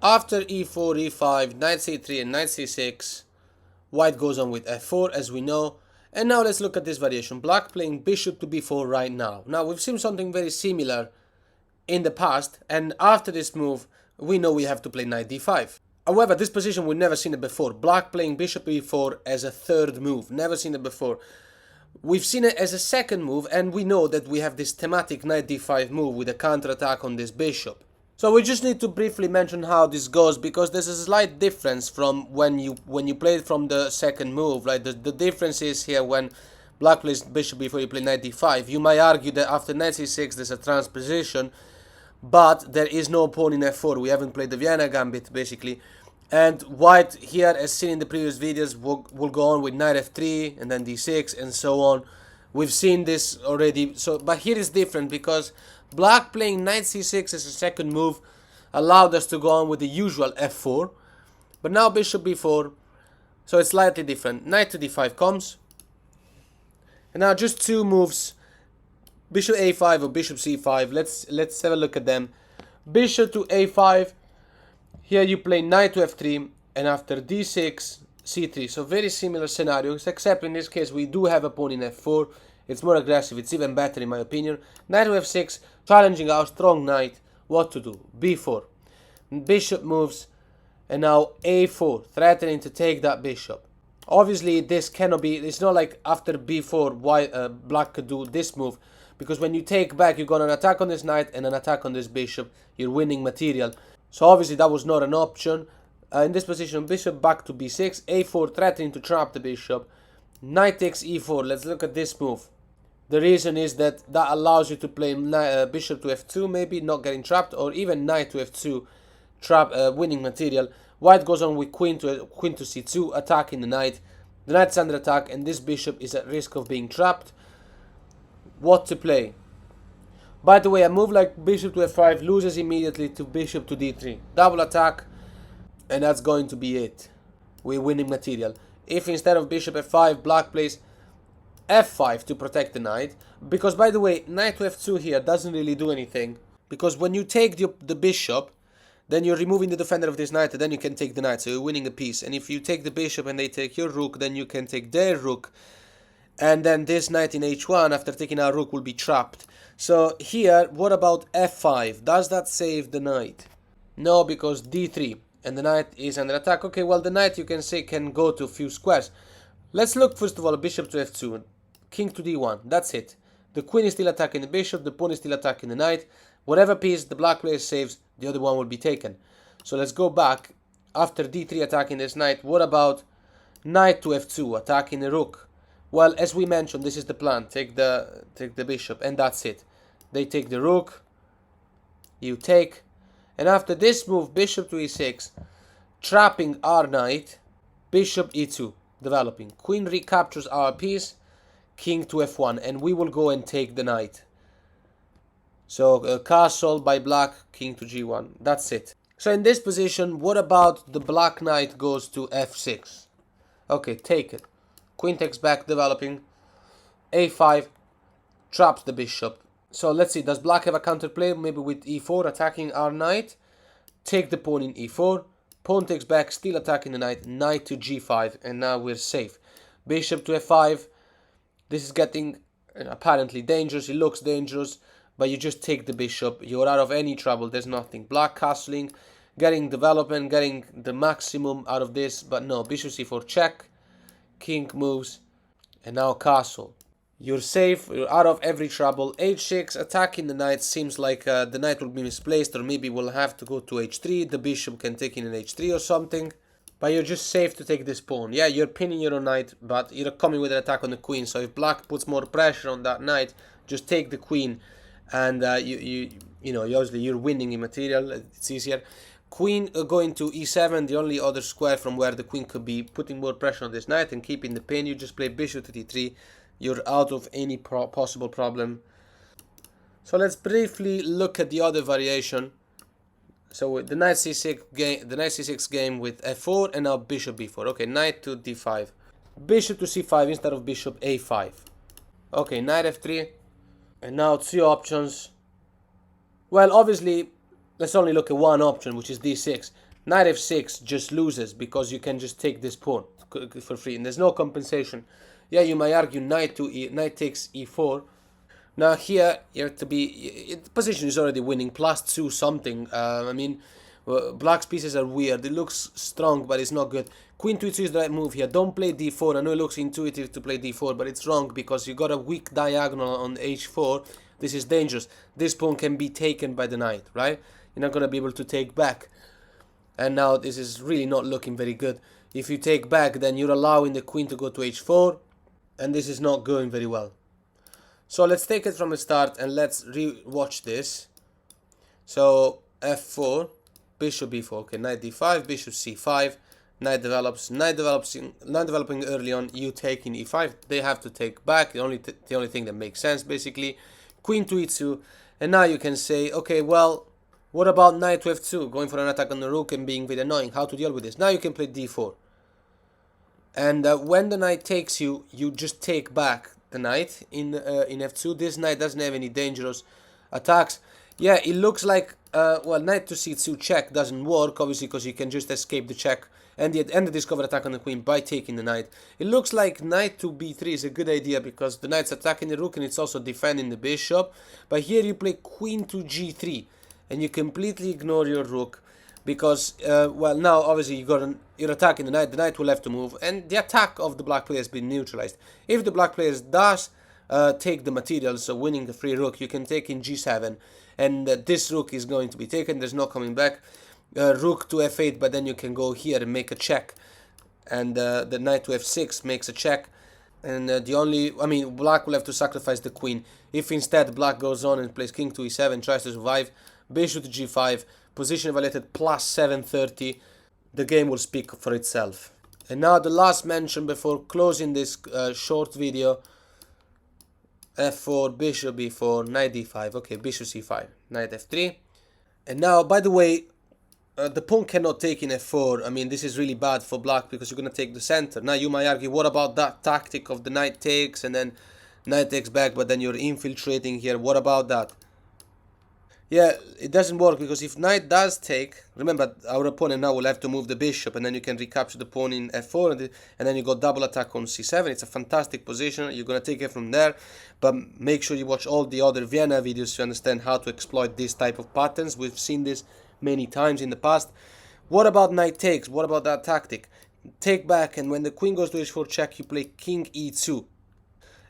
After e4, e5, knight c3 and knight c6, white goes on with f4 as we know. And now let's look at this variation. Black playing bishop to b4 right now. Now we've seen something very similar in the past, and after this move we know we have to play knight d5. However, this position we've never seen it before. Black playing bishop e4 as a third move. Never seen it before. We've seen it as a second move, and we know that we have this thematic knight d5 move with a counterattack on this bishop. So we just need to briefly mention how this goes, because there's a slight difference from when you play it from the second move. Like the difference is here when black plays bishop before you play knight d5. You might argue that after knight c6 there's a transposition, but there is no pawn in f4. We haven't played the Vienna Gambit basically. And white here, as seen in the previous videos, will go on with knight f3 and then d6 and so on. We've seen this already. So, but here is different because black playing knight c6 as a second move allowed us to go on with the usual f4. But now bishop b4, so it's slightly different. Knight to d5 comes. And now just two moves. Bishop a5 or bishop c5. Let's have a look at them. Bishop to a5. Here you play knight to f3, and after d6, c3. So very similar scenarios, except in this case we do have a pawn in f4. It's more aggressive, it's even better in my opinion. Knight to f6, challenging our strong knight. What to do? b4. Bishop moves, and now a4, threatening to take that bishop. Obviously this cannot be, it's not like after b4 white, black could do this move, because when you take back you got an attack on this knight and an attack on this bishop. You're winning material. So obviously that was not an option. In this position, bishop back to b6, a4 threatening to trap the bishop. Knight takes e4. Let's look at this move. The reason is that allows you to play bishop to f2, maybe not getting trapped, or even knight to f2, trap winning material. White goes on with queen to c2, attacking the knight. The knight's under attack, and this bishop is at risk of being trapped. What to play? By the way, a move like bishop to f5 loses immediately to bishop to d3. Double attack, and that's going to be it. We're winning material. If instead of bishop f5, black plays f5 to protect the knight, because by the way, knight to f2 here doesn't really do anything, because when you take the bishop, then you're removing the defender of this knight, and then you can take the knight, so you're winning a piece. And if you take the bishop and they take your rook, then you can take their rook, and then this knight in h1 after taking our rook will be trapped. So here, what about f5? Does that save the knight? No, because d3, and the knight is under attack. Okay, well the knight you can say can go to a few squares. Let's look first of all at bishop to f2, king to d1, that's it. The queen is still attacking the bishop, the pawn is still attacking the knight. Whatever piece the black player saves, the other one will be taken. So let's go back. After d3 attacking this knight, what about knight to f2, attacking the rook? Well, as we mentioned, this is the plan. Take the bishop, and that's it. They take the rook, you take, and after this move, bishop to e6, trapping our knight, bishop e2, developing. Queen recaptures our piece, king to f1, and we will go and take the knight. So castle by black, king to g1. That's it. So in this position, what about the black knight goes to f6? Okay, take it. Queen takes back, developing. a5 traps the bishop. So let's see, does black have a counterplay? Maybe with e4 attacking our knight. Take the pawn in e4. Pawn takes back, still attacking the knight. Knight to g5, and now we're safe. Bishop to f5. This is getting apparently dangerous. It looks dangerous, but you just take the bishop. You're out of any trouble. There's nothing. Black castling, getting development, getting the maximum out of this, but no. Bishop c4 check. King moves, and now castle. You're safe, you're out of every trouble. h6, attacking the knight, seems like the knight will be misplaced, or maybe we'll have to go to h3, the bishop can take in an h3 or something. But you're just safe to take this pawn. Yeah, you're pinning your own knight, but you're coming with an attack on the queen, so if black puts more pressure on that knight, just take the queen, and you know, obviously you're winning in material, it's easier. Queen going to e7, the only other square from where the queen could be putting more pressure on this knight and keeping the pin. You just play bishop to d3. You're out of any possible problem. So let's briefly look at the other variation. So the knight c6 game with f4, and now bishop b4. Okay, knight to d5. Bishop to c5 instead of bishop a5. Okay, knight f3. And now two options. Well, obviously, let's only look at one option, which is d6. Knight f6 just loses because you can just take this pawn for free, and there's no compensation. Yeah, you might argue knight takes e4. Now here you have to be, the position is already winning, +2 something. I mean, black's pieces are weird. It looks strong, but it's not good. Queen to e2 is the right move here. Don't play d4. I know it looks intuitive to play d4, but it's wrong because you got a weak diagonal on h4. This is dangerous. This pawn can be taken by the knight, right? You're not gonna be able to take back. And now this is really not looking very good. If you take back, then you're allowing the queen to go to h4, and this is not going very well. So let's take it from the start and let's re-watch this. So f4, bishop b4, okay, knight d5, bishop c5, knight developing early on, you take in e5. They have to take back, the only thing that makes sense basically. Queen to e2, and now you can say, okay, well, what about knight to f2, going for an attack on the rook and being very annoying? How to deal with this? Now you can play d4. And when the knight takes you, you just take back the knight in f2. This knight doesn't have any dangerous attacks. Yeah, it looks like, well, knight to c2 check doesn't work, obviously, because you can just escape the check and the discover attack on the queen by taking the knight. It looks like knight to b3 is a good idea because the knight's attacking the rook and it's also defending the bishop. But here you play queen to g3 and you completely ignore your rook because, well, now obviously you're attacking the knight will have to move, and the attack of the black player has been neutralized. If the black player does take the material, so winning the free rook, you can take in g7, and this rook is going to be taken, there's no coming back. Rook to f8, but then you can go here and make a check, and the knight to f6 makes a check, and black will have to sacrifice the queen. If instead black goes on and plays king to e7, tries to survive, bishop to g5, position evaluated +730, the game will speak for itself. And now the last mention before closing this short video, f4, bishop b4, knight d5, okay, bishop c5, knight f3. And now, by the way, the pawn cannot take in f4. I mean, this is really bad for black because you're going to take the center. Now you might argue, what about that tactic of the knight takes and then knight takes back, but then you're infiltrating here? What about that? Yeah, it doesn't work because if knight does take, remember our opponent now will have to move the bishop and then you can recapture the pawn in f4 and then you got double attack on c7. It's a fantastic position. You're going to take it from there, but make sure you watch all the other Vienna videos to understand how to exploit this type of patterns. We've seen this many times in the past. What about knight takes? What about that tactic? Take back, and when the queen goes to h4 check, you play king e2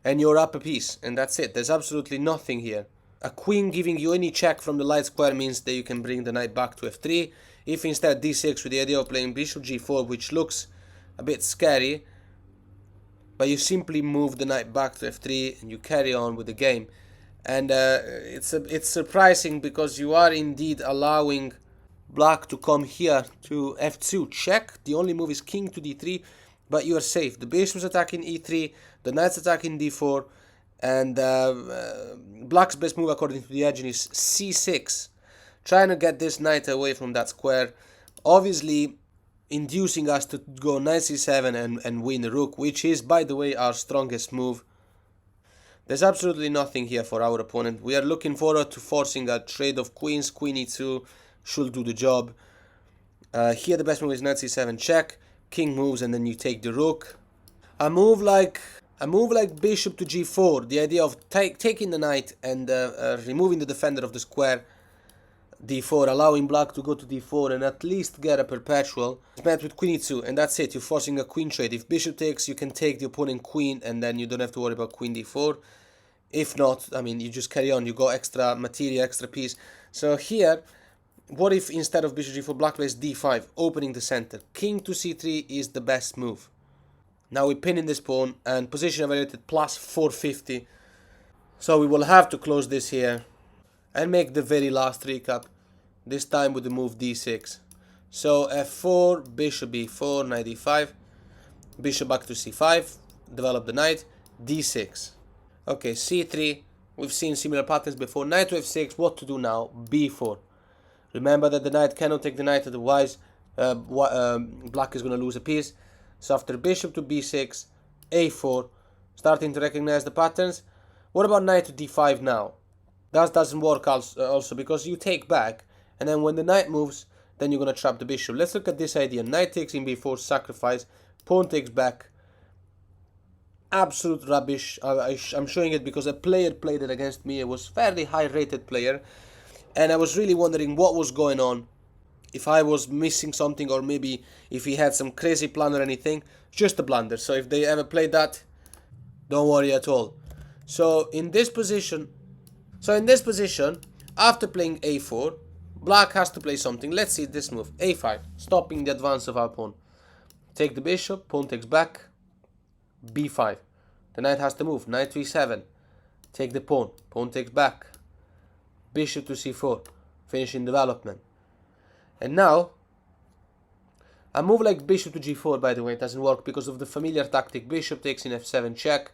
and you're up a piece, and that's it. There's absolutely nothing here. A queen giving you any check from the light square means that you can bring the knight back to f3. If instead d6 with the idea of playing bishop g4, which looks a bit scary, but you simply move the knight back to f3 and you carry on with the game. And it's surprising because you are indeed allowing black to come here to f2 check. The only move is king to d3, but you are safe. The bishop's attacking e3, the knight's attacking d4, and black's best move according to the engine is c6, trying to get this knight away from that square, obviously inducing us to go knight c7 and win the rook, which is, by the way, our strongest move. There's absolutely nothing here for our opponent. We are looking forward to forcing a trade of queens. Queen e2 should do the job. Here the best move is knight c7 check, king moves, and then you take the rook. A move like bishop to g4, the idea of taking the knight and removing the defender of the square, d4, allowing black to go to d4 and at least get a perpetual, is met with queen e2, and that's it. You're forcing a queen trade. If bishop takes, you can take the opponent queen and then you don't have to worry about queen d4. If not, I mean, you just carry on. You go extra material, extra piece. So here, what if instead of bishop g4, black plays d5, opening the center? King to c3 is the best move. Now we're pinning this pawn and position evaluated +450. So we will have to close this here and make the very last recap, this time with the move d6. So f4, bishop b4, knight d5, bishop back to c5, develop the knight, d6. Okay, c3, we've seen similar patterns before. Knight to f6, what to do now? b4. Remember that the knight cannot take the knight, otherwise black is going to lose a piece. So after bishop to b6, a4, starting to recognize the patterns. What about knight to d5 now? That doesn't work also because you take back and then when the knight moves, then you're gonna trap the bishop. Let's look at this idea. Knight takes in b4, sacrifice, pawn takes back. Absolute rubbish. I'm showing it because a player played it against me. It was fairly high rated player, and I was really wondering what was going on, if I was missing something, or maybe if he had some crazy plan or anything. Just a blunder. So if they ever played that, don't worry at all. So in this position, after playing a4, black has to play something. Let's see this move, a5, stopping the advance of our pawn. Take the bishop, pawn takes back, b5. The knight has to move, knight e7. Take the pawn, pawn takes back, bishop to c4, finishing development. And now, a move like bishop to g4, by the way, it doesn't work because of the familiar tactic. Bishop takes in f7 check,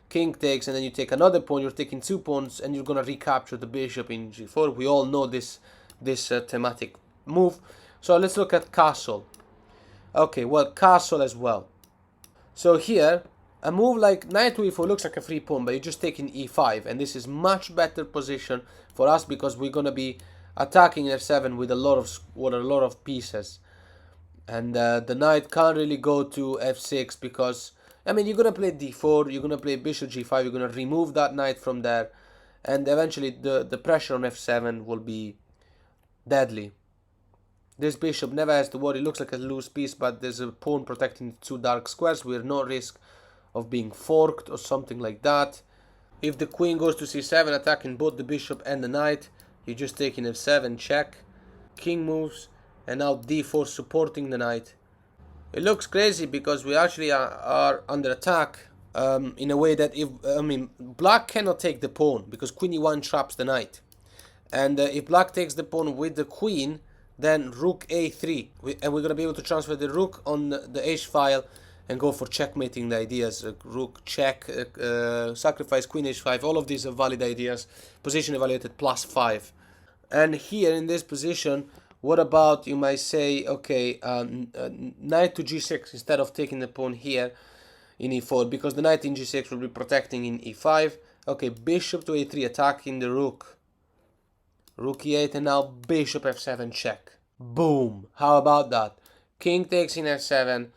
king takes, and then you take another pawn. You're taking two pawns, and you're gonna recapture the bishop in g4. We all know this thematic move. So let's look at castle. Okay, well, castle as well. So here, a move like knight to e4 looks like a free pawn, but you're just taking e5, and this is much better position for us because we're gonna be attacking f7 with a lot of pieces, and the knight can't really go to f6 because, I mean, you're gonna play d4, you're gonna play bishop g5, you're gonna remove that knight from there, and eventually the pressure on f7 will be deadly. This bishop never has to worry. It looks like a loose piece, but there's a pawn protecting two dark squares with no risk of being forked or something like that. If the queen goes to c7, attacking both the bishop and the knight, you're just taking f7 check, king moves, and now d4 supporting the knight. It looks crazy because we actually are under attack in a way that black cannot take the pawn because queen e1 traps the knight, and if black takes the pawn with the queen, then rook a3, and we're gonna be able to transfer the rook on the h file and go for checkmating the ideas. Rook check, sacrifice queen h5, all of these are valid ideas. Position evaluated +5. And here in this position, what about, you might say, okay, knight to g6 instead of taking the pawn here in e4, because the knight in g6 will be protecting in e5. Okay, bishop to a3, attacking the rook. Rook e8, and now bishop f7 check. Boom! How about that? King takes in f7,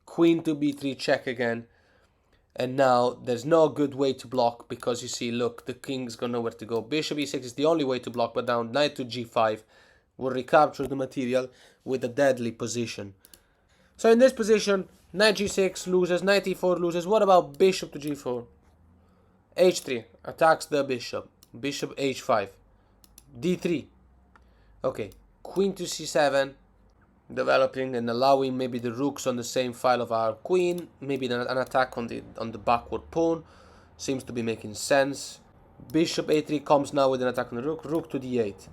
queen to b3 check again, and now there's no good way to block because you see, look, the king's got nowhere to go. Bishop e6 is the only way to block, but now knight to g5 will recapture the material with a deadly position. So in this position, knight g6 loses, knight e4 loses. What about bishop to g4? h3 attacks the bishop, bishop h5, d3. Okay, queen to c7, developing and allowing maybe the rooks on the same file of our queen, maybe an attack on the backward pawn. Seems to be making sense. Bishop a3 comes now with an attack on the rook, rook to d8.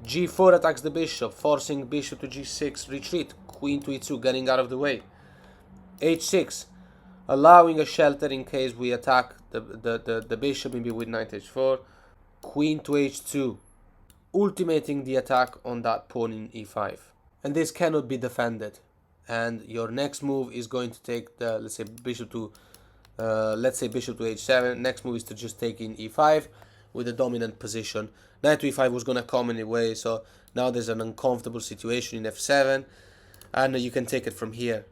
g4 attacks the bishop, forcing bishop to g6, retreat, queen to e2, getting out of the way. h6, allowing a shelter in case we attack the bishop, maybe with knight h4, queen to h2, ultimating the attack on that pawn in e5. And this cannot be defended. And your next move is going to take the, let's say bishop to h7. Next move is to just take in e5 with a dominant position. Knight to e5 was going to come anyway, so now there's an uncomfortable situation in f7, and you can take it from here.